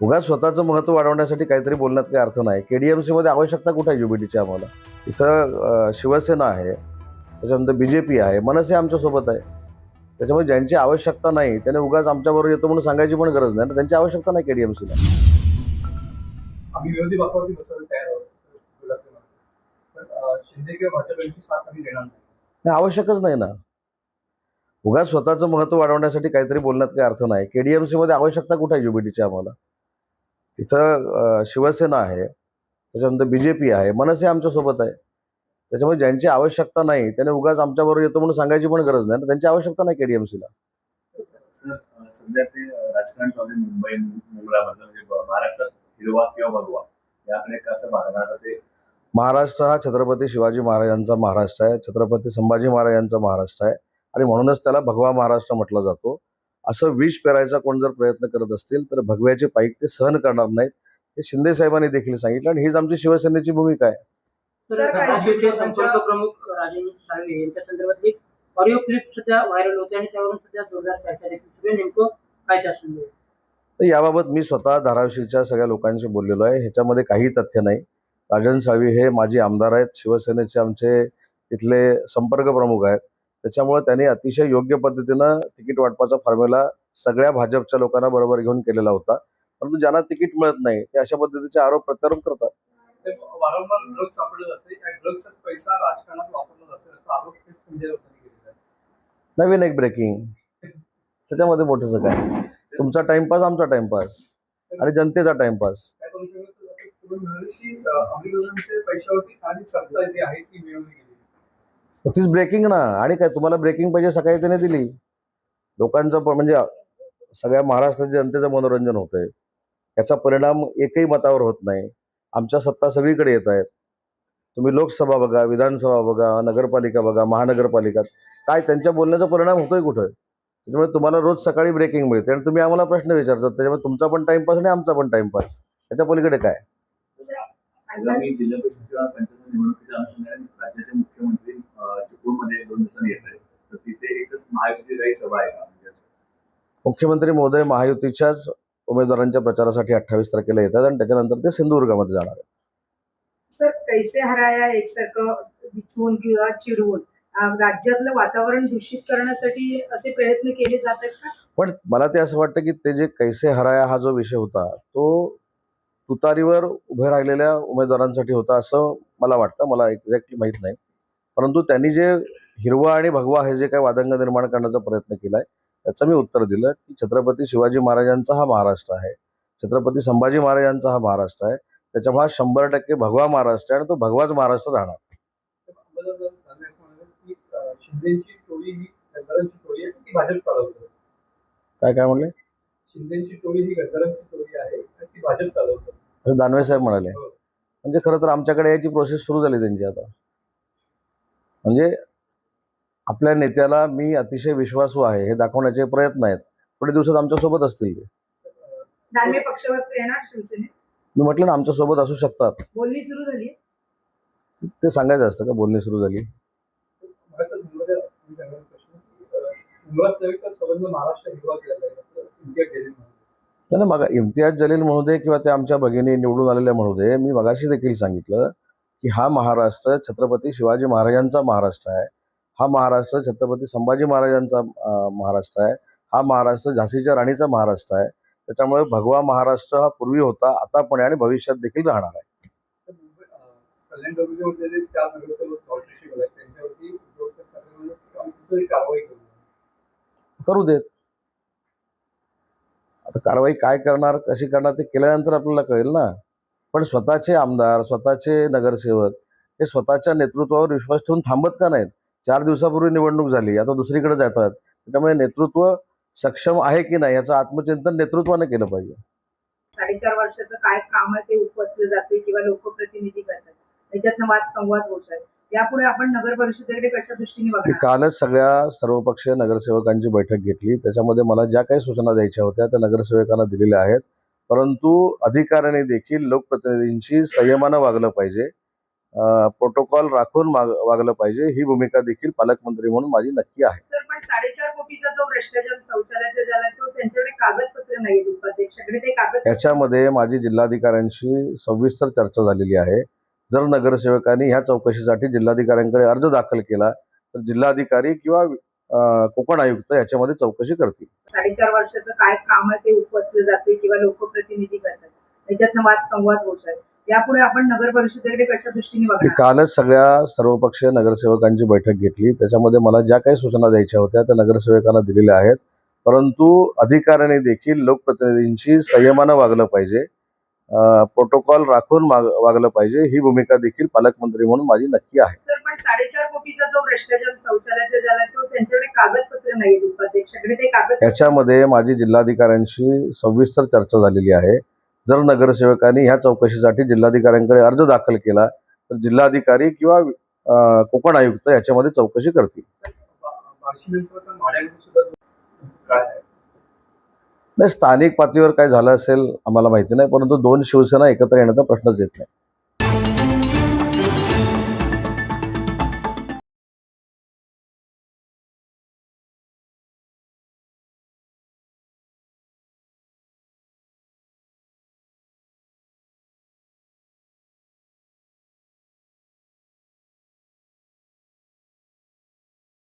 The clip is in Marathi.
उगाच स्वतःचं महत्त्व वाढवण्यासाठी काहीतरी बोलण्यात काही अर्थ नाही. KDMC मध्ये आवश्यकता कुठे आहे UBTची आम्हाला? इथं शिवसेना आहे, त्याच्यानंतर BJP आहे, मनसे आमच्यासोबत आहे. त्याच्यामुळे ज्यांची आवश्यकता नाही त्याने उगाच आमच्याबरोबर येतो म्हणून सांगायची पण गरज नाही ना. त्यांची आवश्यकता नाही KDMCला. आम्ही विरोधी पक्षावरती बसायला तयार आहोत. पण शिंदे किंवा भाजप यांची साथ आम्ही देणार नाही. नाही, आवश्यकच नाही ना. उगाच स्वतःचं महत्त्व वाढवण्यासाठी काहीतरी बोलण्यात काही अर्थ नाही. KDMC मध्ये आवश्यकता कुठे आहे UBTची आम्हाला? तिथं शिवसेना आहे, त्याच्यानंतर BJP आहे, मनसे आमच्यासोबत आहे. त्याच्यामुळे ज्यांची आवश्यकता नाही त्याने उगाच आमच्याबरोबर येतो म्हणून सांगायची पण गरज नाही ना. त्यांची आवश्यकता नाही KDMCला. सध्या ते राजकारण चालू आहे मुंबई मुंबईमधलं म्हणजे महाराष्ट्रात हिरवा किंवा भगवा याकडे कसं पाहणार आता ते? महाराष्ट्र हा छत्रपती शिवाजी महाराजांचा महाराष्ट्र आहे, छत्रपती संभाजी महाराजांचा महाराष्ट्र आहे आणि म्हणूनच त्याला भगवा महाराष्ट्र म्हटला जातो. असं विष पेरायचा कोण जर प्रयत्न करत असतील तर भगव्याचे पाईक ते सहन करणार नाहीत, हे शिंदे साहेबांनी देखील सांगितलं आणि हीच आमची शिवसेनेची भूमिका आहे. राज्याचे संपर्क प्रमुख राजेंद्र साळवे यांच्या संदर्भातली ऑडिओ क्लिप सध्या व्हायरल होते आणि त्यावरून सध्या जोरदार चर्चा देखील सुरू आहे. नेमकं काय त्या सुरू आहे? तर याबाबत मी स्वतः धाराशिवच्या सगळ्या लोकांशी बोललेलो आहे. ह्याच्यामध्ये काही तथ्य नाही. राजन साळवी हे माजी आमदार आहेत, शिवसेनेचे आमचे इथले संपर्क प्रमुख आहेत. त्याच्यामुळे त्यांनी अतिशय योग्य पद्धतीनं तिकीट वाटपाचा फॉर्म्युला सगळ्या भाजपच्या लोकांना बरोबर घेऊन केलेला होता. परंतु ज्यांना तिकीट मिळत नाही ते अशा पद्धतीचे आरोप प्रत्यारोप करतात. वारंवार ड्रग्ज सापडले जाते, त्या ड्रग्सचाच पैसा राजकारणात वापरला जातो असा आरोप संजय राऊतांनी केलेला आहे. नवीन एक ब्रेकिंग, त्याच्यामध्ये मोठंच काय? तुमचा टाइमपास, आमचा टाइमपास आणि जनतेचा टाइमपास. काय करू शकतो तुम्ही म्हणाले की अमरीकरांच्या पैशावरती आणि सत्ता जी आहे ती मिळवली गेली. तीच ब्रेकिंग ना. आणि काय तुम्हाला ब्रेकिंग पाहिजे सकाळी त्याने दिली. लोकांचं म्हणजे सगळ्या महाराष्ट्राच्या जनतेचं मनोरंजन होतंय. याचा परिणाम एकही मतावर होत नाही. आमच्या सत्ता सगळीकडे येत आहेत. तुम्ही लोकसभा बघा, विधानसभा बघा, नगरपालिका बघा, महानगरपालिका, काय त्यांच्या बोलण्याचा परिणाम होतोय कुठं? त्याच्यामुळे तुम्हाला रोज सकाळी ब्रेकिंग मिळते आणि तुम्ही आम्हाला प्रश्न विचारतात. त्याच्यामुळे तुमचा पण टाइमपास आणि आमचा पण टाइमपास. त्याच्या पलीकडे काय? आगामी जिल्हा परिषद किंवा पंचायत निवडणुकीच्या अनुषंगाने राज्याचे मुख्यमंत्री चिपळूणमध्ये 2 दिवसांनी येत आहेत. तर तिथे एक महायुतीची काही सभा आहे का? म्हणजे मुख्यमंत्री महोदय महायुतीच्याच उमेदवारांच्या प्रचारासाठी 28 तारखेला येतात आणि त्याच्यानंतर ते सिंधुदुर्गामध्ये जाणार आहेत. सर, कैसे हराया एकसारखं दिसवून किंवा चिडवून राज्यातलं वातावरण दूषित करण्यासाठी असे प्रयत्न केले जात आहेत का? पण मला ते असं वाटतं की ते जे कैसे हराया हा जो विषय होता तो तुतारीवर उभे राहिलेल्या उमेदवारांसाठी होता असं मला वाटतं. मला एक्झॅक्टली माहीत नाही. परंतु त्यांनी जे हिरवा आणि भगवा हे जे काही वादंग निर्माण करण्याचा प्रयत्न केला आहे त्याचं मी उत्तर दिलं की छत्रपती शिवाजी महाराजांचा हा महाराष्ट्र आहे, छत्रपती संभाजी महाराजांचा हा महाराष्ट्र आहे. त्याच्यामुळे हा 100% भगवा महाराष्ट्र आहे आणि तो भगवाच महाराष्ट्र राहणार. शिंदेची टोळी ही गद्दारांची टोळी आहे ती भाजप चालवते. काय काय म्हणले? शिंदेची टोळी ही गद्दारांची टोळी आहे आणि ती भाजप चालवते असं दानवे साहेब म्हणाले. म्हणजे खरं तर आमच्याकडे याची प्रोसेस सुरू झाली त्यांची आता. म्हणजे आपल्या नेत्याला मी अतिशय विश्वासू आहे हे दाखवण्याचे प्रयत्न आहेत. थोडे दिवसात आमच्यासोबत असतील ते. दानवे पक्षावर येणार शिवसेने? मी म्हटलं ना आमच्यासोबत असू शकतात. बोलणी सुरू झाली? ते सांगायचं असतं का बोलणी सुरू झाली? महाराष्ट्र हिरवा केला जाईल इंडिया गेली. नाही मग इम्तियाज जलील म्हणू दे किंवा ते आमच्या भगिनी निवडून आलेल्या म्हणू दे, मी मगाशी देखील सांगितलं की हा महाराष्ट्र छत्रपती शिवाजी महाराजांचा महाराष्ट्र आहे. हा महाराष्ट्र छत्रपती संभाजी महाराजांचा महाराष्ट्र आहे. हा महाराष्ट्र झाशीच्या राणीचा महाराष्ट्र आहे. त्याच्यामुळे भगवा महाराष्ट्र हा पूर्वी होता, आता पण आहे आणि भविष्यात देखील राहणार आहे. कल्याण डोंबिवलीमध्ये जे 4 नगरसेवक नॉटिशिबल आहेत त्यांच्यावरती कारवाई करू देत. आता कारवाई काय करणार, कशी करणार ते केल्यानंतर आपल्याला कळेल ना. पण स्वतःचे आमदार, स्वतःचे नगरसेवक हे स्वतःच्या नेतृत्वावर विश्वास ठेवून थांबत का नाहीत? 4 दिवसापूर्वी निवडणूक झाली, आता दुसरीकडे जातात. त्याच्यामुळे नेतृत्व सक्षम आहे की नाही याचं आत्मचिंतन नेतृत्वाने केलं पाहिजे. 4.5 वर्षाचं काय काम आहे ते उपसले जाते किंवा लोकप्रतिनिधी करतात, त्याच्यातनं वाद संवाद होत आहे. यापुढे आपण नगर परिषदेकडे कशा दृष्टीने मी बघणार? कालच सगळ्या सर्वपक्षीय नगरसेवकांची बैठक घेतली. त्याच्यामध्ये मला ज्या काही सूचना द्यायच्या होत्या त्या नगरसेवकांना दिलेल्या आहेत. परंतु अधिकाऱ्यांनी देखील लोकप्रतिनिधींशी संयमानं वागलं पाहिजे. प्रोटोकॉल राखून वागलं पाहिजे ही भूमिका देखील पालकमंत्री म्हणून माझी नक्की आहे. सर पण 4.5 कोटीचा जो भ्रष्टाचार शौचालयाचा झाला तो त्यांच्याकडे कागदपत्र नाही उपाध्यक्षाकडे ते कागद याच्यामध्ये माझी जिल्हाधिकाऱ्यांशी सविस्तर चर्चा झालेली आहे. जर नगरसेवकांनी ह्या चौकशीसाठी जिल्हाधिकाऱ्यांकडे अर्ज दाखल केला तर जिल्हाधिकारी किंवा कोकण आयुक्त याच्यामध्ये चौकशी करतील. 4.5 वर्षाचं काय काम आहे ते उपसलं जाते किंवा लोकप्रतिनिधी करतात त्याच्यातनं वाद संवाद होत आहे. यापुढे आपण नगर परिषदेकडे कशा दृष्टीने मी बघणार? कालच सगळ्या सर्वपक्षीय नगरसेवकांची बैठक घेतली. त्याच्यामध्ये मला ज्या काही सूचना द्यायच्या होत्या त्या नगरसेवकांना दिलेल्या आहेत. परंतु अधिकाऱ्यांनी देखील लोकप्रतिनिधींशी संयमानं वागलं पाहिजे, प्रोटोकॉल राखून वागलं पाहिजे ही भूमिका देखील पालकमंत्री म्हणून माझी नक्की आहे. सर पण 4.5 कोटीचा जो भ्रष्टाचार शौचालयाचा झाला तो त्यांच्याकडे कागदपत्र नाही उपाध्यक्षाकडे ते कागद याच्यामध्ये माझी जिल्हाधिकाऱ्यांशी सविस्तर चर्चा झालेली आहे. जर नगरसेवकांनी ह्या चौकशीसाठी जिल्हाधिकाऱ्यांकडे अर्ज दाखल केला तर जिल्हाधिकारी किंवा कोकण आयुक्त याच्यामध्ये चौकशी करतील. बार्शी नेटवर्क भाड्याने सुद्धा काय आहे? नाही, स्थानिक पातळीवर काय झालं असेल आम्हाला माहिती नाही, परंतु दोन शिवसेना एकत्र येण्याचा प्रश्नच येत नाही.